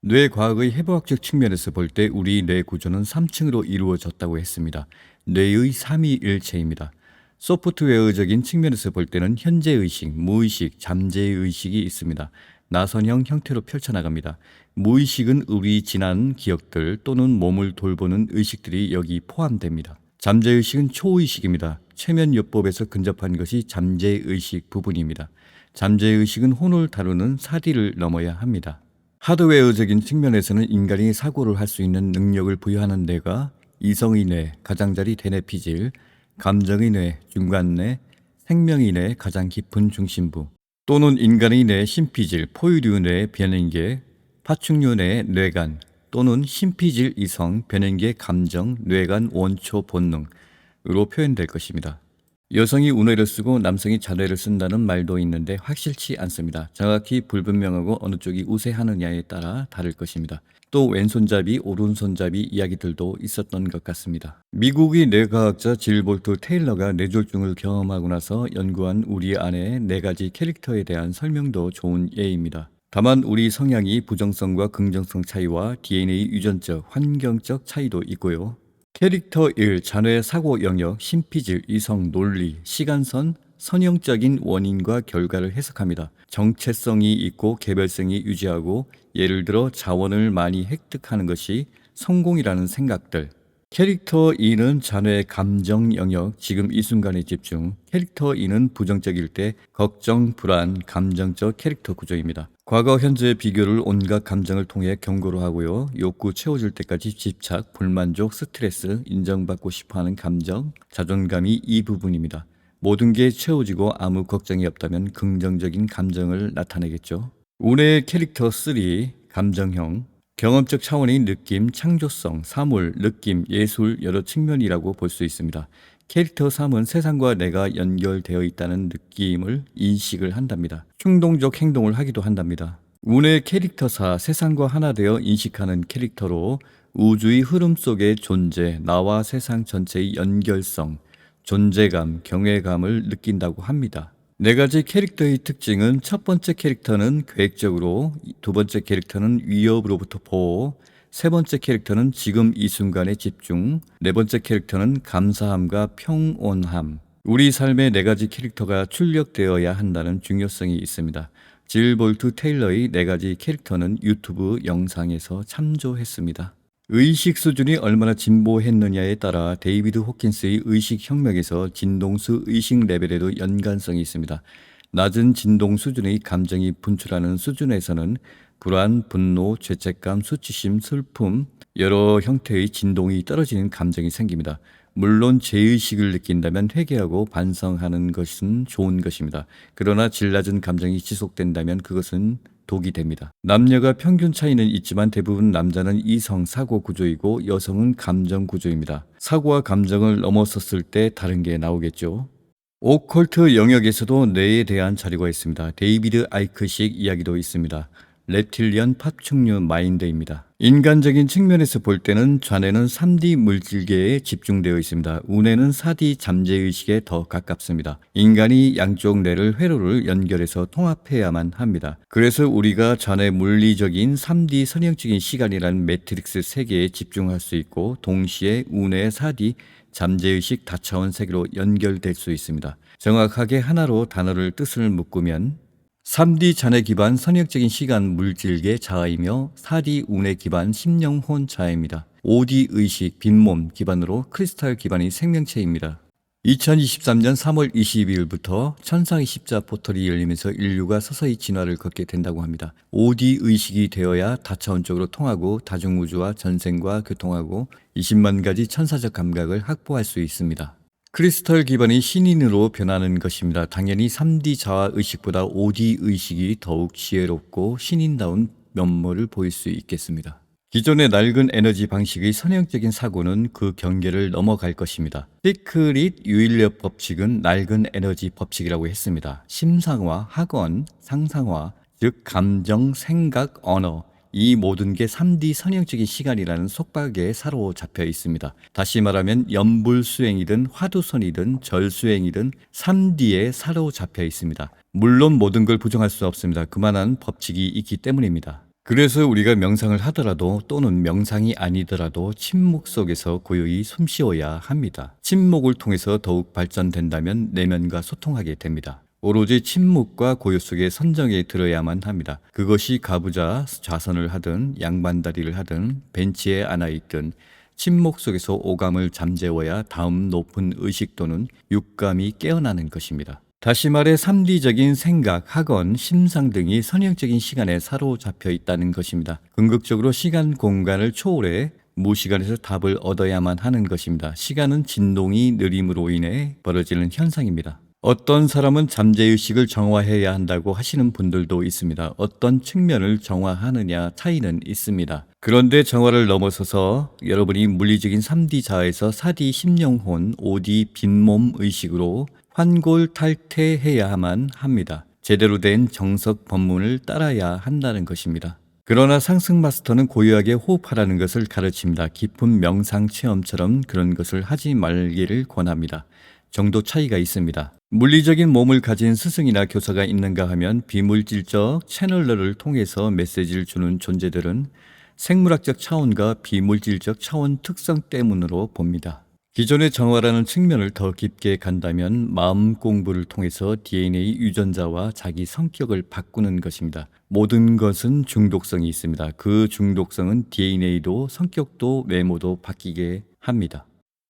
뇌 과학의 해부학적 측면에서 볼 때 우리 뇌 구조는 3층으로 이루어졌다고 했습니다. 뇌의 삼위일체입니다. 소프트웨어적인 측면에서 볼 때는 현재의식, 무의식, 잠재의식이 있습니다. 나선형 형태로 펼쳐나갑니다. 무의식은 우리 지난 기억들 또는 몸을 돌보는 의식들이 여기 포함됩니다. 잠재의식은 초의식입니다. 최면요법에서 근접한 것이 잠재의식 부분입니다. 잠재의식은 혼을 다루는 사디를 넘어야 합니다. 하드웨어적인 측면에서는 인간이 사고를 할 수 있는 능력을 부여하는 뇌가 이성의 뇌, 가장자리 대뇌피질, 감정의 뇌, 중간뇌, 생명의 뇌, 가장 깊은 중심부, 또는 인간의 뇌, 심피질, 포유류 뇌, 변연계, 파충류 뇌, 뇌간, 또는 심피질 이성, 변연계 감정, 뇌간 원초 본능으로 표현될 것입니다. 여성이 우뇌를 쓰고 남성이 자뇌를 쓴다는 말도 있는데 확실치 않습니다. 정확히 불분명하고 어느 쪽이 우세하느냐에 따라 다를 것입니다. 또 왼손잡이, 오른손잡이 이야기들도 있었던 것 같습니다. 미국의 뇌과학자 질 볼트 테일러가 뇌졸중을 경험하고 나서 연구한 우리 안의 4가지 캐릭터에 대한 설명도 좋은 예입니다. 다만 우리 성향이 부정성과 긍정성 차이와 DNA 유전적, 환경적 차이도 있고요. 캐릭터 1. 자뇌 사고 영역, 심피질, 이성, 논리, 시간선, 선형적인 원인과 결과를 해석합니다. 정체성이 있고 개별성이 유지하고 예를 들어 자원을 많이 획득하는 것이 성공이라는 생각들. 캐릭터 2는 자뇌 감정 영역, 지금 이 순간에 집중. 캐릭터 2는 부정적일 때 걱정, 불안, 감정적 캐릭터 구조입니다. 과거, 현재의 비교를 온갖 감정을 통해 경고를 하고요. 욕구 채워질 때까지 집착, 불만족, 스트레스, 인정받고 싶어하는 감정, 자존감이 이 부분입니다. 모든 게 채워지고 아무 걱정이 없다면 긍정적인 감정을 나타내겠죠. 운의 캐릭터 3, 감정형. 경험적 차원의 느낌, 창조성, 사물, 느낌, 예술 여러 측면이라고 볼 수 있습니다. 캐릭터 3은 세상과 내가 연결되어 있다는 느낌을 인식을 한답니다. 충동적 행동을 하기도 한답니다. 운의 캐릭터 4, 세상과 하나 되어 인식하는 캐릭터로 우주의 흐름 속의 존재, 나와 세상 전체의 연결성, 존재감, 경외감을 느낀다고 합니다. 4가지 캐릭터의 특징은 첫 번째 캐릭터는 계획적으로, 두 번째 캐릭터는 위협으로부터 보호, 세 번째 캐릭터는 지금 이 순간에 집중, 네 번째 캐릭터는 감사함과 평온함. 우리 삶의 4가지 캐릭터가 출력되어야 한다는 중요성이 있습니다. 질 볼트 테일러의 4가지 캐릭터는 유튜브 영상에서 참조했습니다. 의식 수준이 얼마나 진보했느냐에 따라 데이비드 호킨스의 의식혁명에서 진동수 의식 레벨에도 연관성이 있습니다. 낮은 진동 수준의 감정이 분출하는 수준에서는 불안, 분노, 죄책감, 수치심, 슬픔, 여러 형태의 진동이 떨어지는 감정이 생깁니다. 물론 죄의식을 느낀다면 회개하고 반성하는 것은 좋은 것입니다. 그러나 질 낮은 감정이 지속된다면 그것은 독이 됩니다. 남녀가 평균 차이는 있지만 대부분 남자는 이성 사고 구조이고 여성은 감정 구조입니다. 사고와 감정을 넘어섰을 때 다른 게 나오겠죠. 오컬트 영역에서도 뇌에 대한 자료가 있습니다. 데이비드 아이크식 이야기도 있습니다. reptilian 파충류 마인드입니다. 인간적인 측면에서 볼 때는 좌뇌는 3D 물질계에 집중되어 있습니다. 우뇌는 4D 잠재의식에 더 가깝습니다. 인간이 양쪽 뇌를 회로를 연결해서 통합해야만 합니다. 그래서 우리가 좌뇌 물리적인 3D 선형적인 시간이라는 매트릭스 세계에 집중할 수 있고 동시에 우뇌 4D 잠재의식 다차원 세계로 연결될 수 있습니다. 정확하게 하나로 단어를 뜻을 묶으면 3D 잔해 기반 선형적인 시간 물질계 자아이며 4D 운해 기반 심령혼 자아입니다. 5D 의식 빈몸 기반으로 크리스탈 기반의 생명체입니다. 2023년 3월 22일부터 천상의 십자 포털이 열리면서 인류가 서서히 진화를 걷게 된다고 합니다. 5D 의식이 되어야 다차원적으로 통하고 다중우주와 전생과 교통하고 20만 가지 천사적 감각을 확보할 수 있습니다. 크리스털 기반의 신인으로 변하는 것입니다. 당연히 3D 자아 의식보다 5D 의식이 더욱 지혜롭고 신인다운 면모를 보일 수 있겠습니다. 기존의 낡은 에너지 방식의 선형적인 사고는 그 경계를 넘어갈 것입니다. 시크릿 유인력 법칙은 낡은 에너지 법칙이라고 했습니다. 심상화, 학원, 상상화, 즉 감정, 생각, 언어 이 모든 게 3D 선형적인 시간이라는 속박에 사로잡혀 있습니다. 다시 말하면 연불수행이든 화두선이든 절수행이든 3D에 사로잡혀 있습니다. 물론 모든 걸 부정할 수 없습니다. 그만한 법칙이 있기 때문입니다. 그래서 우리가 명상을 하더라도 또는 명상이 아니더라도 침묵 속에서 고요히 숨 쉬어야 합니다. 침묵을 통해서 더욱 발전된다면 내면과 소통하게 됩니다. 오로지 침묵과 고요 속에 선정에 들어야만 합니다. 그것이 가부좌, 좌선을 하든 양반다리를 하든 벤치에 앉아있든 침묵 속에서 오감을 잠재워야 다음 높은 의식 또는 육감이 깨어나는 것입니다. 다시 말해 3D적인 생각, 학원, 심상 등이 선형적인 시간에 사로잡혀 있다는 것입니다. 궁극적으로 시간, 공간을 초월해 무시간에서 답을 얻어야만 하는 것입니다. 시간은 진동이 느림으로 인해 벌어지는 현상입니다. 어떤 사람은 잠재의식을 정화해야 한다고 하시는 분들도 있습니다. 어떤 측면을 정화하느냐 차이는 있습니다. 그런데 정화를 넘어서서 여러분이 물리적인 3D 자아에서 4D 심령혼, 5D 빈몸 의식으로 환골탈태해야만 합니다. 제대로 된 정석 법문을 따라야 한다는 것입니다. 그러나 상승 마스터는 고요하게 호흡하라는 것을 가르칩니다. 깊은 명상 체험처럼 그런 것을 하지 말기를 권합니다. 정도 차이가 있습니다. 물리적인 몸을 가진 스승이나 교사가 있는가 하면 비물질적 채널러를 통해서 메시지를 주는 존재들은 생물학적 차원과 비물질적 차원 특성 때문으로 봅니다. 기존의 정화라는 측면을 더 깊게 간다면 마음 공부를 통해서 DNA 유전자와 자기 성격을 바꾸는 것입니다. 모든 것은 중독성이 있습니다. 그 중독성은 DNA도 성격도 외모도 바뀌게 합니다.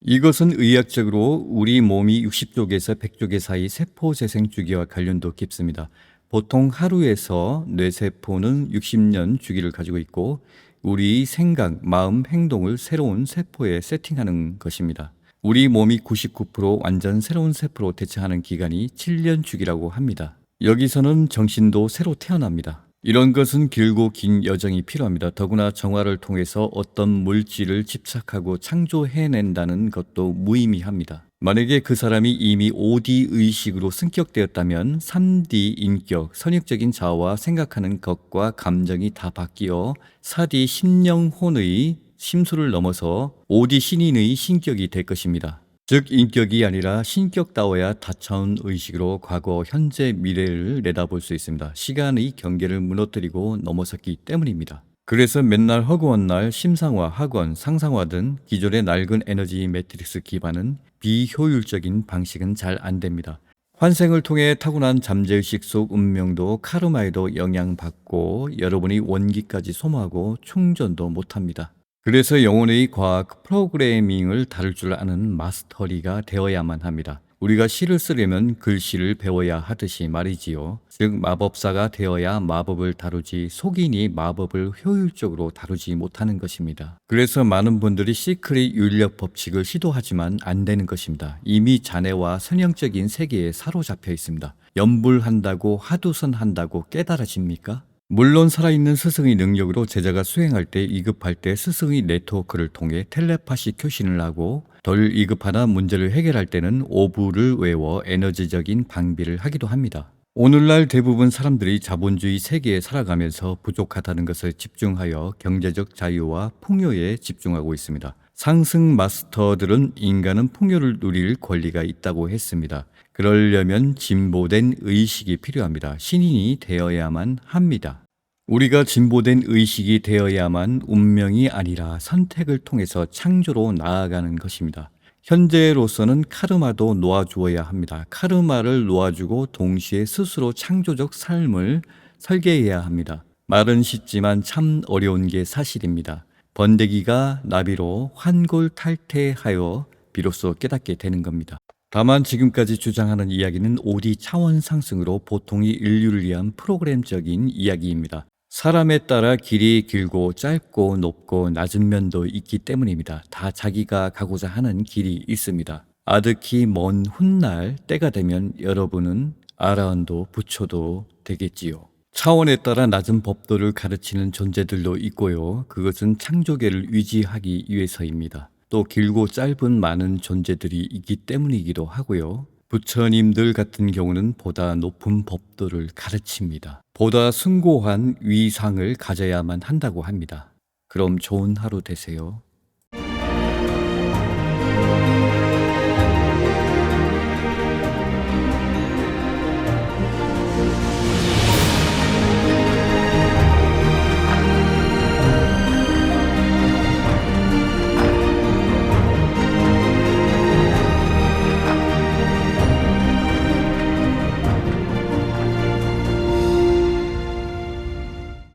이것은 의학적으로 우리 몸이 60쪽에서 100쪽의 사이 세포 재생 주기와 관련도 깊습니다. 보통 하루에서 뇌세포는 60년 주기를 가지고 있고 우리 생각, 마음, 행동을 새로운 세포에 세팅하는 것입니다. 우리 몸이 99% 완전 새로운 세포로 대체하는 기간이 7년 주기라고 합니다. 여기서는 정신도 새로 태어납니다. 이런 것은 길고 긴 여정이 필요합니다. 더구나 정화를 통해서 어떤 물질을 집착하고 창조해낸다는 것도 무의미합니다. 만약에 그 사람이 이미 5D 의식으로 승격되었다면 3D 인격, 선역적인 자아와 생각하는 것과 감정이 다 바뀌어 4D 심령혼의 심수를 넘어서 5D 신인의 신격이 될 것입니다. 즉 인격이 아니라 신격다워야 다차원 의식으로 과거, 현재, 미래를 내다볼 수 있습니다. 시간의 경계를 무너뜨리고 넘어섰기 때문입니다. 그래서 맨날 허구한 날 심상화, 학원, 상상화 등 기존의 낡은 에너지 매트릭스 기반은 비효율적인 방식은 잘 안됩니다. 환생을 통해 타고난 잠재의식 속 운명도 카르마에도 영향받고 여러분이 원기까지 소모하고 충전도 못합니다. 그래서 영혼의 과학 프로그래밍을 다룰 줄 아는 마스터리가 되어야만 합니다. 우리가 시를 쓰려면 글씨를 배워야 하듯이 말이지요. 즉 마법사가 되어야 마법을 다루지 속인이 마법을 효율적으로 다루지 못하는 것입니다. 그래서 많은 분들이 시크릿 윤력 법칙을 시도하지만 안 되는 것입니다. 이미 자네와 선형적인 세계에 사로잡혀 있습니다. 염불한다고 하두선한다고 깨달아집니까? 물론 살아있는 스승의 능력으로 제자가 수행할 때 이급할 때 스승의 네트워크를 통해 텔레파시 교신을 하고 덜 이급하나 문제를 해결할 때는 오부를 외워 에너지적인 방비를 하기도 합니다. 오늘날 대부분 사람들이 자본주의 세계에 살아가면서 부족하다는 것을 집중하여 경제적 자유와 풍요에 집중하고 있습니다. 상승 마스터들은 인간은 풍요를 누릴 권리가 있다고 했습니다. 그러려면 진보된 의식이 필요합니다. 신인이 되어야만 합니다. 우리가 진보된 의식이 되어야만 운명이 아니라 선택을 통해서 창조로 나아가는 것입니다. 현재로서는 카르마도 놓아주어야 합니다. 카르마를 놓아주고 동시에 스스로 창조적 삶을 설계해야 합니다. 말은 쉽지만 참 어려운 게 사실입니다. 번데기가 나비로 환골탈태하여 비로소 깨닫게 되는 겁니다. 다만 지금까지 주장하는 이야기는 5D 차원 상승으로 보통의 인류를 위한 프로그램적인 이야기입니다. 사람에 따라 길이 길고 짧고 높고 낮은 면도 있기 때문입니다. 다 자기가 가고자 하는 길이 있습니다. 아득히 먼 훗날 때가 되면 여러분은 아라한도 부처도 되겠지요. 차원에 따라 낮은 법도를 가르치는 존재들도 있고요. 그것은 창조계를 유지하기 위해서입니다. 또 길고 짧은 많은 존재들이 있기 때문이기도 하고요. 부처님들 같은 경우는 보다 높은 법도를 가르칩니다. 보다 숭고한 위상을 가져야만 한다고 합니다. 그럼 좋은 하루 되세요.